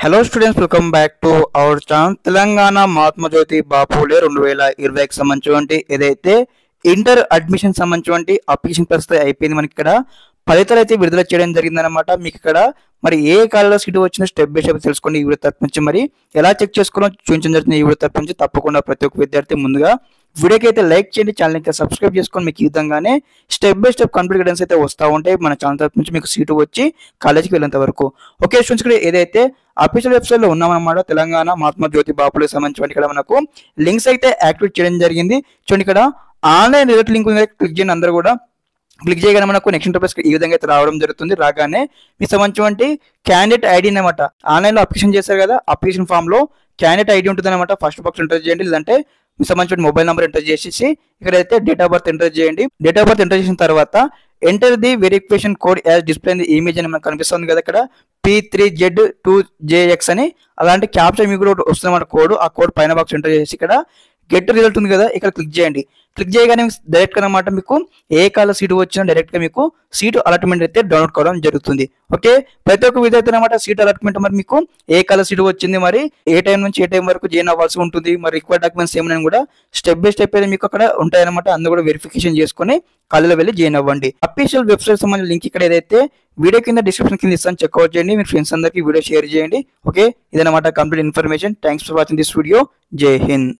Hello students, welcome back to our channel. Telangana Mahatma జ్యోతి బాపులే 2020కి సంబంధించి ఏదైతే inter admission సంబంధించి అప్లికేషన్ పరిస్థితి అయిపోయింది. మనకి ఇక్కడ ఫలితాలు అయితే విడుదల చేయడం జరిగిందన్నమాట. మీకు ఇక్కడ మరి ఏ కాలేజీలో సీట్ వచ్చిన స్టెప్ బై స్టెప్ తెలుసుకోండి. ఈ వీడియో తరపు నుంచి మరి ఎలా చెక్ చేసుకోవాలో చూపించడం జరుగుతుంది. ఈ వీడియో తరపు నుంచి తప్పకుండా ప్రతి ఒక్క విద్యార్థి ముందుగా వీడియోకి అయితే లైక్ చేయండి, ఛానల్ అయితే సబ్స్క్రైబ్ చేసుకొని మీకు ఈ విధంగానే step by step complete guidance అయితే వస్తూ ఉంటాయి మన ఛానల్ తరపు నుంచి మీకు సీటు వచ్చి కాలేజీకి వెళ్ళేంత వరకు. ఓకే స్టూడెంట్స్, ఇక్కడ ఏదైతే అఫీషియల్ వెబ్సైట్ లో ఉన్నామన్నమాట తెలంగాణ మహాత్మా జ్యోతి బాపులే సంబంధించి ఇక్కడ మనకు లింక్స్ అయితే యాక్టివేట్ చేయడం జరిగింది. చూడండి, ఇక్కడ ఆన్లైన్ రిజల్ట్ లింక్ క్లిక్ చేయండి. అందరూ కూడా క్లిక్ చేయగానే మనకు నెక్స్ట్ ఇంటర్ఫేస్ ఈ విధంగా అయితే రావడం జరుగుతుంది. రాగానే మీకు సంబంధించి క్యాండిడేట్ ఐడి అనమాట, ఆన్లైన్ లో అప్లికేషన్ చేశారు కదా, అప్లికేషన్ ఫామ్ లో క్యాండిడేట్ ఐడి ఉంటుంది అనమాట. ఫస్ట్ బాక్స్ ఎంటర్ చేయండి, లేదంటే మీకు సంబంధించిన మొబైల్ నెంబర్ ఎంటర్ చేసేసి ఇక్కడైతే డేట్ ఆఫ్ బర్త్ ఎంటర్ చేయండి. డేట్ ఆఫ్ బర్త్ ఎంటర్ చేసిన తర్వాత enter the verification code as display in the image అని మనకు కనిపిస్తుంది కదా, ఇక్కడ P3Z2JX అని అలాంటి క్యాప్చర్ మీకు కూడా వస్తున్నమాట కోడ్. ఆ కోడ్ పైన బాక్స్ ఎంటర్ చేసి ఇక్కడ గెట్ రిజల్ట్ ఉంది కదా, ఇక్కడ క్లిక్ చేయండి. క్లిక్ చేయగానే డైరెక్ట్ గా అనమాట మీకు ఏ కాల సీటు వచ్చినా డైరెక్ట్ గా మీకు సీటు అలాట్మెంట్ అయితే డౌన్లోడ్ కావడం జరుగుతుంది. ఓకే, ప్రతి ఒక్క విధంగా అనమాట సీట్ అలాట్మెంట్ మరి మీకు ఏ కాల సీటు వచ్చింది, మరి ఏ టైం నుంచి ఏ టైం వరకు జాయిన్ అవ్వాల్సి ఉంటుంది, మరి రిక్వైర్డ్ డాక్యుమెంట్స్ ఏమైనా కూడా స్టెప్ బై స్టెప్ అయితే మీకు అక్కడ ఉంటాయన్నమాట. అందరూ కూడా వెరిఫికేషన్ చేసుకుని కాలేజీలో వెళ్ళి జాయిన్ అవ్వండి. అఫీషియల్ వెబ్సైట్ సంబంధించిన లింక్ ఇక్కడ ఏదైతే వీడియో కింద డిస్క్రిప్షన్ కింద ఇస్తాను, చెక్అవుట్ చేయండి. మీ ఫ్రెండ్స్ అందరికీ వీడియో షేర్ చేయండి. ఓకే, ఇదన్నమాట complete information. Thanks for watching this video. జై హింద్.